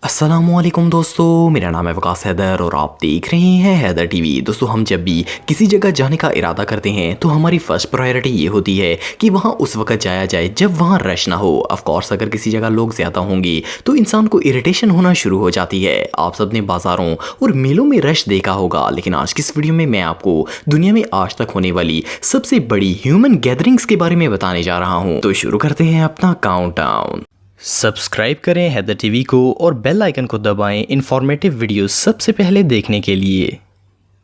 अस्सलामुअलैकुम दोस्तों, मेरा नाम है हैदर और आप देख रहे हैं हैदर टीवी। दोस्तों, हम जब भी किसी जगह जाने का इरादा करते हैं तो हमारी फर्स्ट प्रायोरिटी ये होती है कि वहाँ उस वक्त जाया जाए जब वहाँ रश ना हो। ऑफ कोर्स अगर किसी जगह लोग ज़्यादा होंगे तो इंसान को इरिटेशन होना शुरू हो जाती है। आप सब ने बाज़ारों और मेलों में रश देखा होगा, लेकिन आज की इस वीडियो में मैं आपको दुनिया में आज तक होने वाली सबसे बड़ी ह्यूमन गैदरिंग्स के बारे में बताने जा रहा हूँ। तो शुरू करते हैं अपना काउंटडाउन। सब्सक्राइब करें हैदर टीवी को और बेल आइकन को दबाएं इन्फॉर्मेटिव वीडियो सबसे पहले देखने के लिए।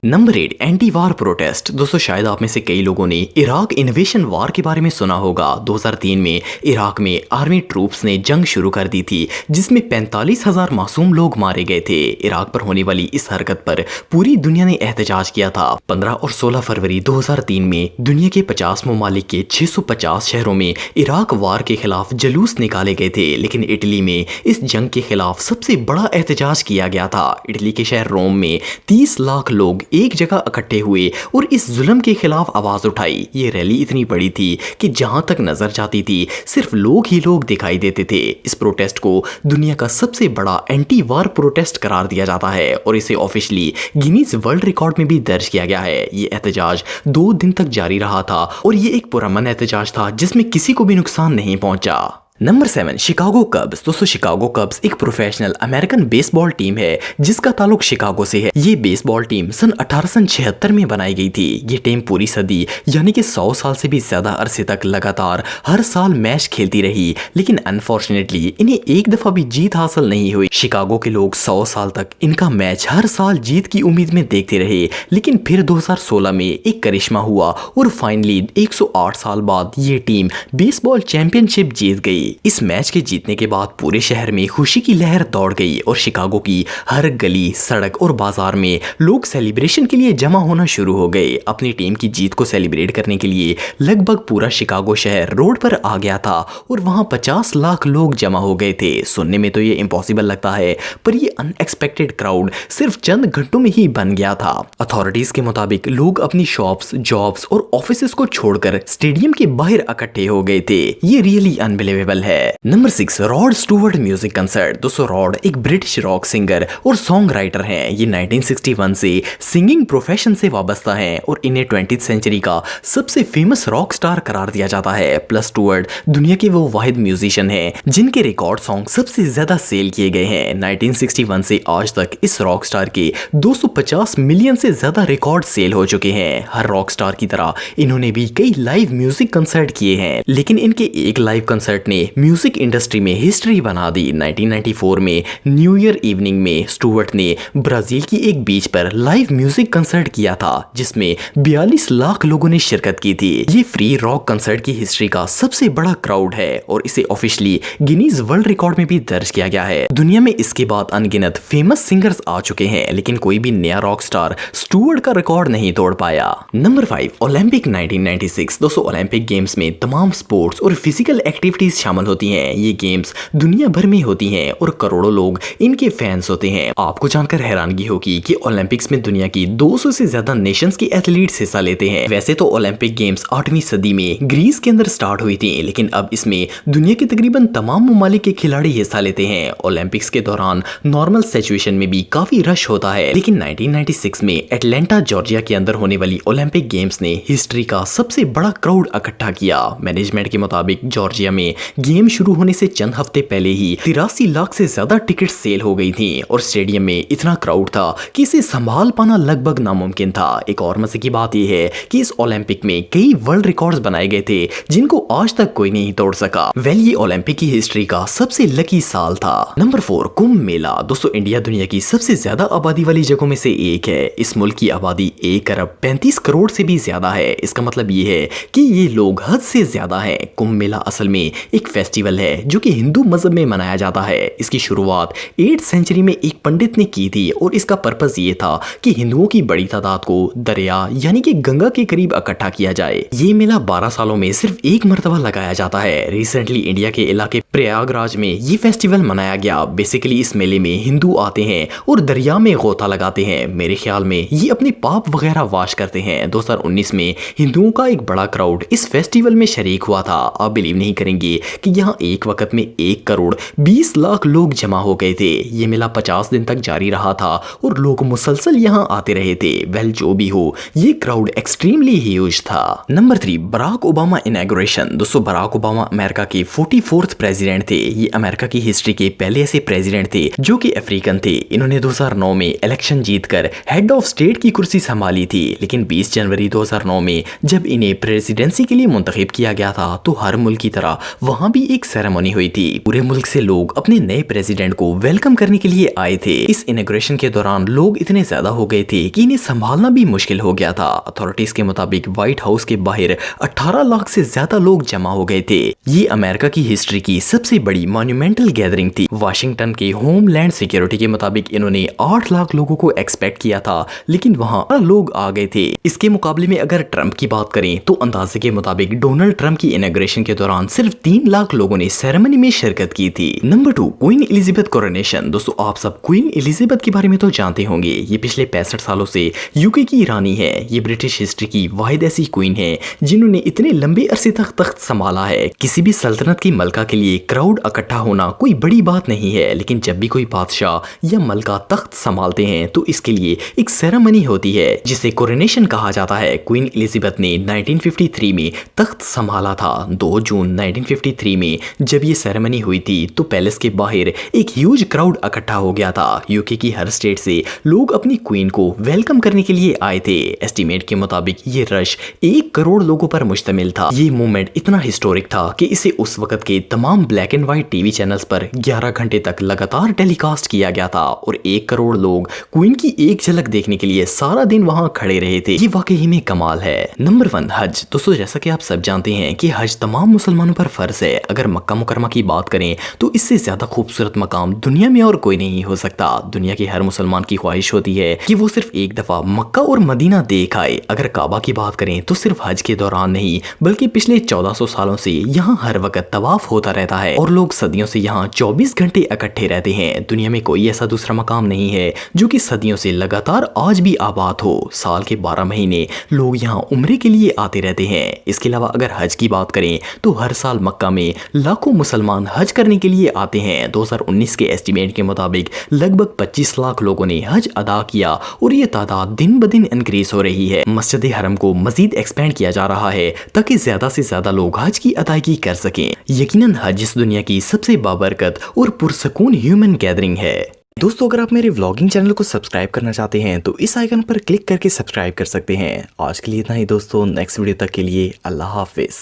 नंबर 8, एंटी वार प्रोटेस्ट। दोस्तों, शायद आप में से कई लोगों ने इराक इन्वेशन वार के बारे में सुना होगा। 2003 में इराक में आर्मी ट्रूप्स ने जंग शुरू कर दी थी जिसमें 45,000 मासूम लोग मारे गए थे। इराक पर होने वाली इस हरकत पर पूरी दुनिया ने एहतजाज किया था। 15 और 16 फरवरी 2003 में दुनिया के 50 ममालिक के 650 शहरों में इराक वार के खिलाफ जुलूस निकाले गए थे, लेकिन इटली में इस जंग के खिलाफ सबसे बड़ा एहतजाज किया गया था। इटली के शहर रोम में 30 लाख लोग एक जगह इकट्ठे हुए और इस जुल्म के खिलाफ आवाज उठाई। ये रैली इतनी बड़ी थी कि जहां तक नजर जाती थी सिर्फ लोग ही लोग दिखाई देते थे। इस प्रोटेस्ट को दुनिया का सबसे बड़ा एंटी वार प्रोटेस्ट करार दिया जाता है और इसे ऑफिशियली गिनीज वर्ल्ड रिकॉर्ड में भी दर्ज किया गया है। ये एहतजाज 2 दिन तक जारी रहा था और ये एक पुरअमन एहतजाज था जिसमें किसी को भी नुकसान नहीं पहुंचा। Number 7, Chicago कब्स। दोस्तों, शिकागो कब्स एक प्रोफेशनल अमेरिकन बेसबॉल टीम है जिसका ताल्लुक शिकागो से है। ये बेसबॉल टीम सन 1876 में बनाई गई थी। ये टीम पूरी सदी यानी कि 100 साल से भी ज्यादा अरसे तक लगातार हर साल मैच खेलती रही, लेकिन अनफॉर्चुनेटली इन्हें एक दफा भी जीत हासिल नहीं हुई। शिकागो के लोग 100 साल तक इनका मैच हर साल जीत की उम्मीद में देखते रहे, लेकिन फिर 2016 में एक करिश्मा हुआ और फाइनली 108 साल बाद ये टीम बेसबॉल चैंपियनशिप जीत गई। इस मैच के जीतने के बाद पूरे शहर में खुशी की लहर दौड़ गई और शिकागो की हर गली, सड़क और बाजार में लोग सेलिब्रेशन के लिए जमा होना शुरू हो गए। अपनी टीम की जीत को सेलिब्रेट करने के लिए लगभग पूरा शिकागो शहर रोड पर आ गया था और वहां 50 लाख लोग जमा हो गए थे। सुनने में तो ये इम्पॉसिबल लगता है, पर ये अनएक्सपेक्टेड क्राउड सिर्फ चंद घंटों में ही बन गया था। अथॉरिटीज के मुताबिक लोग अपनी शॉप्स, जॉब्स और ऑफिसेस को छोड़कर स्टेडियम के बाहर इकट्ठे हो गए थे। ये रियली अनबिलीवेबल है। Number 6, rod Stuart music concert. दोस्तों, रॉड एक ब्रिटिश रॉक सिंगर और सॉन्ग राइटर हैं। ये 1961 से सिंगिंग प्रोफेशन से वाबस्ता हैं और इन्हें 20th सेंचुरी का सबसे फेमस रॉक स्टार करार दिया जाता है। प्लस स्टूवर्ट दुनिया के वो वाहिद म्यूजिशियन हैं जिनके रिकॉर्ड सॉन्ग सबसे ज्यादा सेल किए गए हैं। 1961 से आज तक इस रॉक स्टार के 250 मिलियन से ज्यादा रिकॉर्ड सेल हो चुके हैं। हर रॉक स्टार की तरह इन्होंने भी कई लाइव म्यूजिक कंसर्ट किए हैं, लेकिन इनके एक लाइव कंसर्ट ने म्यूजिक इंडस्ट्री में हिस्ट्री बना दी। 1994 में न्यू ईयर इवनिंग में स्टूवर्ट ने ब्राजील की एक बीच पर लाइव म्यूजिक कंसर्ट किया था जिसमें 42 लाख लोगों ने शिरकत की थी। ये फ्री रॉक कंसर्ट की हिस्ट्री का सबसे बड़ा क्राउड है और इसे ऑफिशियली गिनीज वर्ल्ड रिकॉर्ड में भी दर्ज किया गया है। दुनिया में इसके बाद अनगिनत फेमस सिंगर्स आ चुके हैं, लेकिन कोई भी नया रॉक स्टार स्टूवर्ट का रिकॉर्ड नहीं तोड़ पाया। Number 5, Olympic 1996। दोस्तों, ओलंपिक गेम्स में तमाम स्पोर्ट्स और फिजिकल एक्टिविटीज शामिल होती हैं। ये गेम्स दुनिया भर में होती हैं और करोड़ों लोग इनके फैंस होते हैं। आपको जानकर हैरानगी होगी कि ओलंपिक्स में दुनिया की 200 से ज्यादा नेशंस के एथलीट्स हिस्सा लेते हैं। वैसे तो ओलंपिक गेम्स 8वीं सदी में ग्रीस के अंदर स्टार्ट हुई थी, लेकिन अब इसमें दुनिया के तकरीबन तमाम ममालिक के खिलाड़ी हिस्सा लेते हैं। ओलंपिक्स के दौरान नॉर्मल सिचुएशन में भी काफी रश होता है, लेकिन 1996 में एटलांटा जॉर्जिया के अंदर होने वाली ओलंपिक गेम्स ने हिस्ट्री का सबसे बड़ा क्राउड इकट्ठा किया। मैनेजमेंट के मुताबिक जॉर्जिया में गेम शुरू होने से चंद हफ्ते पहले ही 83 लाख से ज्यादा टिकट सेल हो गई थी और स्टेडियम में इतना क्राउड था कि इसे संभाल पाना लगभग नामुमकिन था। एक और मजे की बात यह है कि इस ओलंपिक में कई वर्ल्ड रिकॉर्ड्स बनाए गए थे जिनको आज तक कोई नहीं तोड़ सका। ये ओलंपिक की हिस्ट्री का सबसे लकी साल था। नंबर 4, कुंभ मेला। दोस्तों, इंडिया दुनिया की सबसे ज्यादा आबादी वाली जगहों में से एक है। इस मुल्क की आबादी 1 अरब 35 करोड़ से भी ज्यादा है। इसका मतलब ये है कि ये लोग हद से ज्यादा है। कुंभ मेला असल में एक फेस्टिवल है जो कि हिंदू मजहब में मनाया जाता है। इसकी शुरुआत 8th सेंचुरी में एक पंडित ने की थी और इसका पर्पस ये था कि हिंदुओं की बड़ी तादाद को दरिया यानी कि गंगा के करीब इकट्ठा किया जाए। ये मेला 12 सालों में सिर्फ एक मर्तबा लगाया जाता है। रिसेंटली इंडिया के इलाके प्रयागराज में ये फेस्टिवल मनाया गया। बेसिकली इस मेले में हिंदू आते हैं और दरिया में गोता लगाते हैं। मेरे ख्याल में ये अपने पाप वगैरह वाश करते हैं। 2019 में हिंदुओं का एक बड़ा क्राउड इस फेस्टिवल में शरीक हुआ था। आप बिलीव नहीं करेंगे कि यहाँ एक वक्त में 1 करोड़ 20 लाख लोग जमा हो गए थे। ये मेला 50 दिन तक जारी रहा था और लोग मुसलसल यहाँ आते रहे थे। वेल जो भी हो, ये क्राउड एक्सट्रीमली ह्यूज था। Number 3, Barack Obama inauguration. दोस्तों बराक ओबामा अमेरिका के 44th प्रेसिडेंट थे। ये अमेरिका की हिस्ट्री के पहले ऐसे प्रेसिडेंट थे जो कि अफ्रीकन थे। इन्होंने 2009 में इलेक्शन जीतकर हेड ऑफ स्टेट की कुर्सी संभाली थी, लेकिन 20 जनवरी 2009 में जब इन्हें प्रेसिडेंसी के लिए मुंतखब किया गया था तो हर मुल्क की तरह वहां भी एक सेरेमनी हुई थी। पूरे मुल्क से लोग अपने नए प्रेसिडेंट को वेलकम करने के लिए आए थे। इस इनॉग्रेशन के दौरान लोग इतने ज्यादा हो गए थे कि इन्हें संभालना भी मुश्किल हो गया था। अथॉरिटीज के मुताबिक व्हाइट हाउस के बाहर 18 लाख से ज्यादा लोग जमा हो गए थे। ये अमेरिका की हिस्ट्री की सबसे बड़ी मॉन्यूमेंटल गैदरिंग थी। वाशिंगटन के होमलैंड सिक्योरिटी के मुताबिक इन्होंने 8 लाख लोगों को एक्सपेक्ट किया था, लेकिन वहां लोग आ गए थे। इसके मुकाबले में अगर ट्रंप की बात करें तो अंदाजे के मुताबिक डोनाल्ड ट्रंप की इनॉग्रेशन के दौरान सिर्फ 3 लाख लोगों ने सेरेमनी में शिरकत की थी। Number 2, queen Elizabeth coronation. दोस्तों आप सब क्वीन एलिजाबेथ के बारे में तो जानते होंगे। ये पिछले 65 सालों से यूके की रानी है। ये ब्रिटिश हिस्ट्री की वाहिद ऐसी क्वीन है जिन्होंने इतने लंबे अरसे तक तख्त संभाला है। किसी भी सल्तनत की मलका के लिए क्राउड इकट्ठा होना कोई बड़ी बात नहीं है, लेकिन जब भी कोई बादशाह या मलका तख्त संभालते हैं तो इसके लिए एक सेरेमनी होती है जिसे कोरोनेशन कहा जाता है। क्वीन एलिजाबेथ ने 1953 में तख्त संभाला था। 2 जून 1953 में जब ये सेरेमनी हुई थी तो पैलेस के बाहर एक ह्यूज क्राउड इकट्ठा हो गया था। यूके की हर स्टेट से लोग अपनी क्वीन को वेलकम करने के लिए आए थे। एस्टीमेट के मुताबिक ये रश 1 करोड़ लोगों पर मुश्तमिल था। ये मूवमेंट इतना हिस्टोरिक था कि इसे उस वक्त के तमाम black and white TV channels पर 11 घंटे तक लगातार टेलीकास्ट किया गया था और 1 करोड़ लोग क्वीन की एक झलक देखने के लिए सारा दिन वहां खड़े रहे थे। ये वाकई में कमाल है। नंबर 1, हज। दोस्तों जैसा कि आप सब जानते हैं कि हज तमाम मुसलमानों पर फर्ज है। अगर मक्का मुकरमा की बात करें तो इससे ज्यादा खूबसूरत मकाम दुनिया में और कोई नहीं हो सकता। दुनिया के हर मुसलमान की ख्वाहिश होती है कि वो सिर्फ एक दफा मक्का और मदीना देख आए। अगर काबा की बात करें तो सिर्फ हज के दौरान नहीं बल्कि पिछले 1400 सालों से यहाँ हर वक्त तवाफ होता रहता है और लोग सदियों से यहाँ 24 घंटे इकट्ठे रहते हैं। दुनिया में कोई ऐसा दूसरा मकाम नहीं है जो कि सदियों से लगातार आज भी आबाद हो। साल के 12 महीने लोग यहाँ उम्रे के लिए आते रहते हैं। इसके अलावा अगर हज की बात करें तो हर साल मक्का में लाखों मुसलमान हज करने के लिए आते हैं। 2019 के एस्टीमेट के मुताबिक लगभग 25 लाख लोगों ने हज अदा किया और ये तादाद दिन ब दिन इंक्रीज हो रही है। मस्जिद हरम को मजीद एक्सपेंड किया जा रहा है ताकि ज्यादा से ज्यादा लोग हज की अदायगी कर सकें। यकीनन हज इस दुनिया की सबसे बाबरकत और पुरसकून ह्यूमन गैदरिंग है। दोस्तों अगर आप मेरे व्लॉगिंग चैनल को सब्सक्राइब करना चाहते हैं तो इस आइकन पर क्लिक करके सब्सक्राइब कर सकते हैं। आज के लिए इतना ही दोस्तों, नेक्स्ट वीडियो तक के लिए अल्लाह हाफिज।